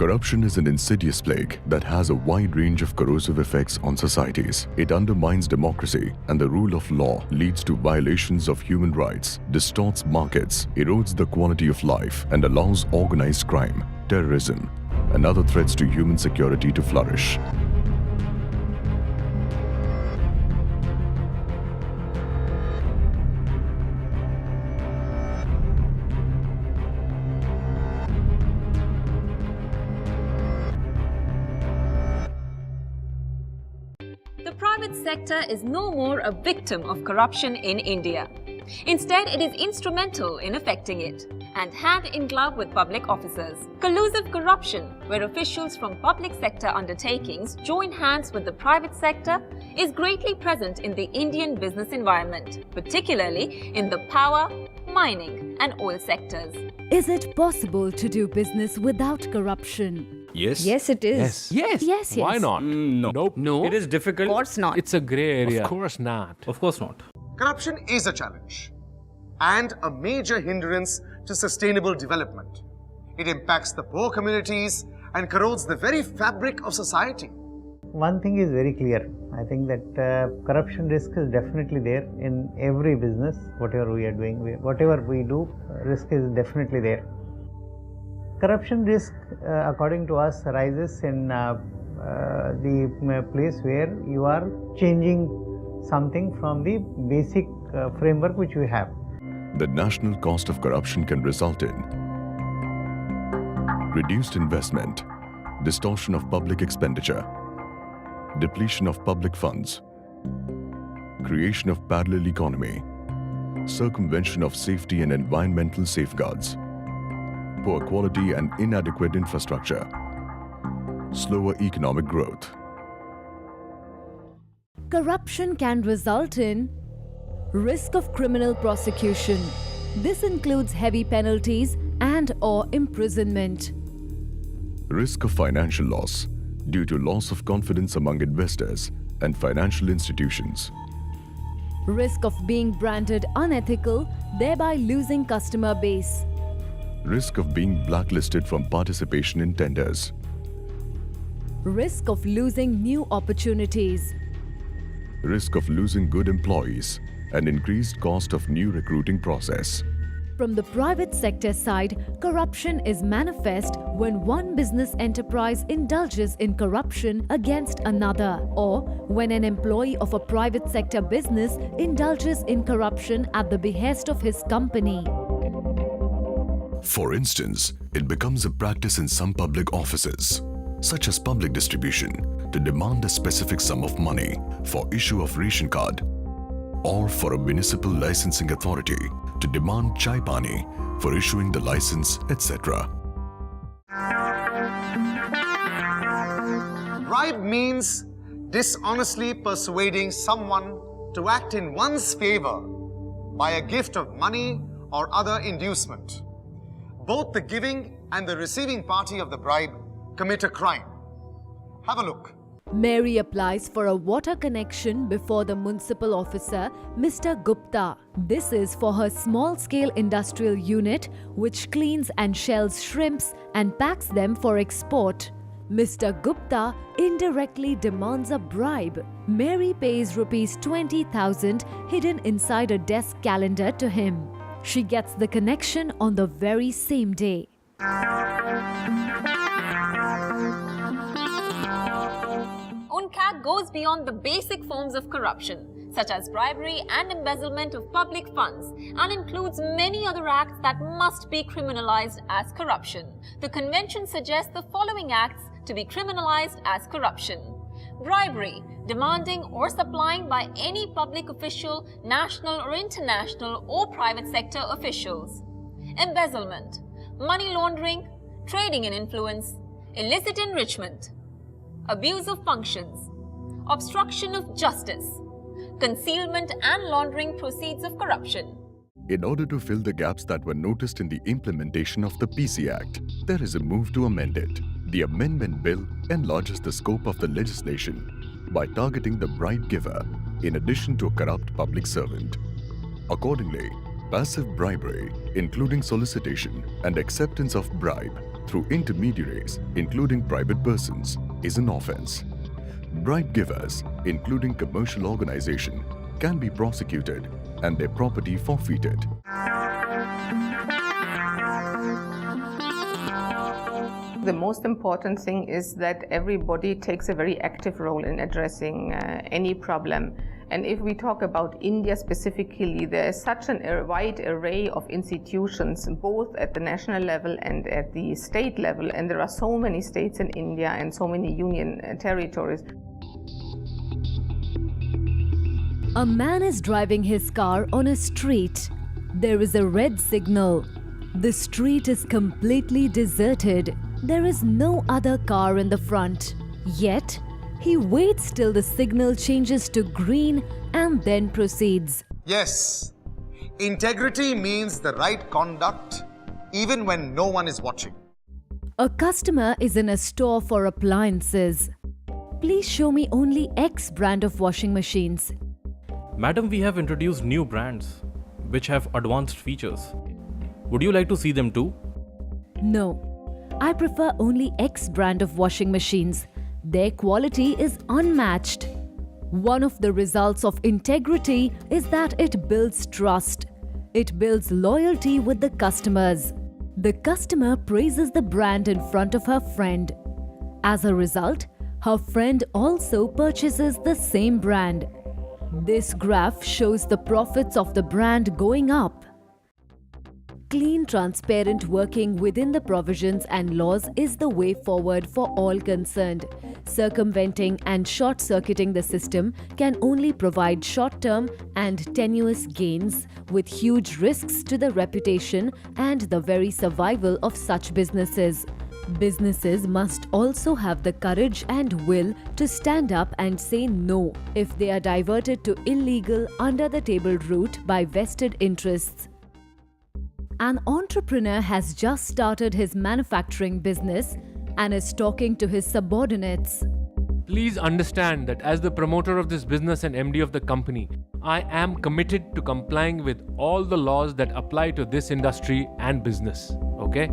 Corruption is an insidious plague that has a wide range of corrosive effects on societies. It undermines democracy and the rule of law, leads to violations of human rights, distorts markets, erodes the quality of life, and allows organized crime, terrorism, and other threats to human security to flourish. The private sector is no more a victim of corruption in India. Instead, it is instrumental in affecting it, and hand in glove with public officers. Collusive corruption, where officials from public sector undertakings join hands with the private sector, is greatly present in the Indian business environment, particularly in the power, mining and oil sectors. Is it possible to do business without corruption? Yes. Yes, it is. Yes. Yes. Why not? No. Nope. No. It is difficult. Of course not. It's a grey area. Of course not. Of course not. Corruption is a challenge and a major hindrance to sustainable development. It impacts the poor communities and corrodes the very fabric of society. One thing is very clear. I think that corruption risk is definitely there in every business, whatever we are doing, whatever we do, risk is definitely there. Corruption risk, according to us, arises in the place where you are changing something from the basic framework which we have. The national cost of corruption can result in reduced investment, distortion of public expenditure, depletion of public funds, creation of parallel economy, circumvention of safety and environmental safeguards, poor quality and inadequate infrastructure, slower economic growth. Corruption can result in risk of criminal prosecution. This includes heavy penalties and/or imprisonment. Risk of financial loss due to loss of confidence among investors and financial institutions. Risk of being branded unethical, thereby losing customer base. Risk of being blacklisted from participation in tenders. Risk of losing new opportunities. Risk of losing good employees and increased cost of new recruiting process. From the private sector side, corruption is manifest when one business enterprise indulges in corruption against another, or when an employee of a private sector business indulges in corruption at the behest of his company. For instance, it becomes a practice in some public offices, such as public distribution, to demand a specific sum of money for issue of ration card, or for a municipal licensing authority to demand chai pani for issuing the license, etc. Bribe means dishonestly persuading someone to act in one's favor by a gift of money or other inducement. Both the giving and the receiving party of the bribe commit a crime. Have a look. Mary applies for a water connection before the municipal officer, Mr. Gupta. This is for her small-scale industrial unit which cleans and shells shrimps and packs them for export. Mr. Gupta indirectly demands a bribe. Mary pays Rs 20,000 hidden inside a desk calendar to him. She gets the connection on the very same day. Unodc goes beyond the basic forms of corruption, such as bribery and embezzlement of public funds, and includes many other acts that must be criminalized as corruption. The convention suggests the following acts to be criminalized as corruption: bribery, demanding or supplying by any public official, national or international, or private sector officials; embezzlement, money laundering, trading in influence, illicit enrichment, abuse of functions, obstruction of justice, concealment and laundering proceeds of corruption. In order to fill the gaps that were noticed in the implementation of the PC Act, there is a move to amend it. The amendment bill enlarges the scope of the legislation by targeting the bribe giver in addition to a corrupt public servant. Accordingly, passive bribery, including solicitation and acceptance of bribe, through intermediaries, including private persons, is an offence. Bribe givers, including commercial organization, can be prosecuted and their property forfeited. The most important thing is that everybody takes a very active role in addressing any problem. And if we talk about India specifically, there is such a wide array of institutions, both at the national level and at the state level. And there are so many states in India and so many union territories. A man is driving his car on a street. There is a red signal. The street is completely deserted. There is no other car in the front. Yet, he waits till the signal changes to green and then proceeds. Yes, integrity means the right conduct even when no one is watching. A customer is in a store for appliances. Please show me only X brand of washing machines. Madam, we have introduced new brands which have advanced features. Would you like to see them too? No, I prefer only X brand of washing machines. Their quality is unmatched. One of the results of integrity is that it builds trust. It builds loyalty with the customers. The customer praises the brand in front of her friend. As a result, her friend also purchases the same brand. This graph shows the profits of the brand going up. Clean, transparent working within the provisions and laws is the way forward for all concerned. Circumventing and short-circuiting the system can only provide short-term and tenuous gains with huge risks to the reputation and the very survival of such businesses. Businesses must also have the courage and will to stand up and say no if they are diverted to illegal, under-the-table route by vested interests. An entrepreneur has just started his manufacturing business and is talking to his subordinates. Please understand that as the promoter of this business and MD of the company, I am committed to complying with all the laws that apply to this industry and business, okay?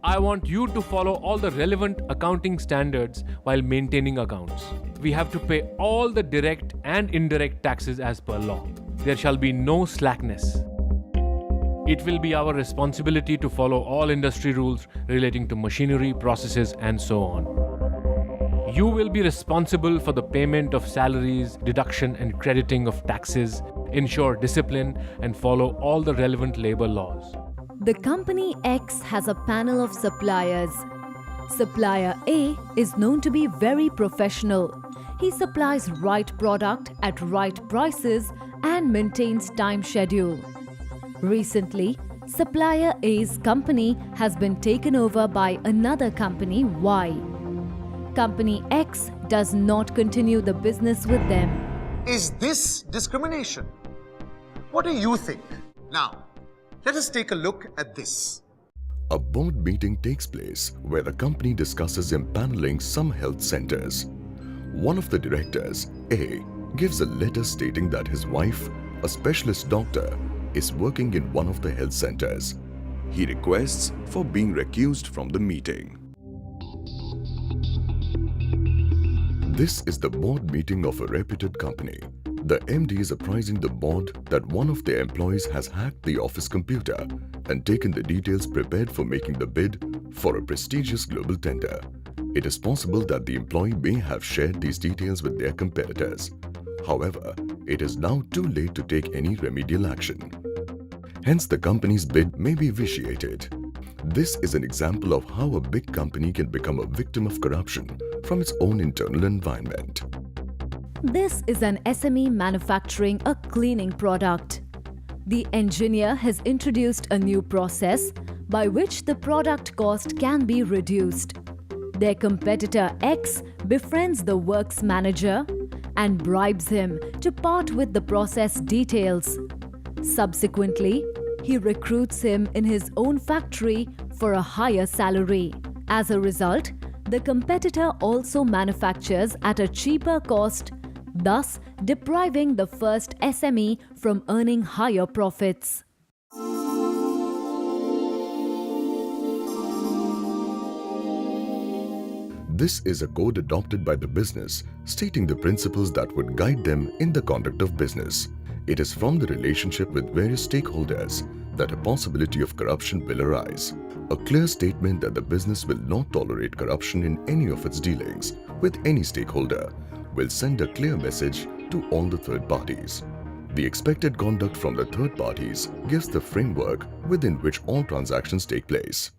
I want you to follow all the relevant accounting standards while maintaining accounts. We have to pay all the direct and indirect taxes as per law. There shall be no slackness. It will be our responsibility to follow all industry rules relating to machinery, processes, and so on. You will be responsible for the payment of salaries, deduction and crediting of taxes, ensure discipline, and follow all the relevant labor laws. The company X has a panel of suppliers. Supplier A is known to be very professional. He supplies right product at right prices and maintains time schedule. Recently, Supplier A's company has been taken over by another company, Y. Company X does not continue the business with them. Is this discrimination? What do you think? Now, let us take a look at this. A board meeting takes place where the company discusses empaneling some health centers. One of the directors, A, gives a letter stating that his wife, a specialist doctor, is working in one of the health centers. He requests for being recused from the meeting. This is the board meeting of a reputed company. The MD is apprising the board that one of their employees has hacked the office computer and taken the details prepared for making the bid for a prestigious global tender. It is possible that the employee may have shared these details with their competitors. However, it is now too late to take any remedial action. Hence, the company's bid may be vitiated. This is an example of how a big company can become a victim of corruption from its own internal environment. This is an SME manufacturing a cleaning product. The engineer has introduced a new process by which the product cost can be reduced. Their competitor X befriends the works manager and bribes him to part with the process details. Subsequently, he recruits him in his own factory for a higher salary. As a result, the competitor also manufactures at a cheaper cost, thus depriving the first SME from earning higher profits. This is a code adopted by the business, stating the principles that would guide them in the conduct of business. It is from the relationship with various stakeholders that a possibility of corruption will arise. A clear statement that the business will not tolerate corruption in any of its dealings with any stakeholder will send a clear message to all the third parties. The expected conduct from the third parties gives the framework within which all transactions take place.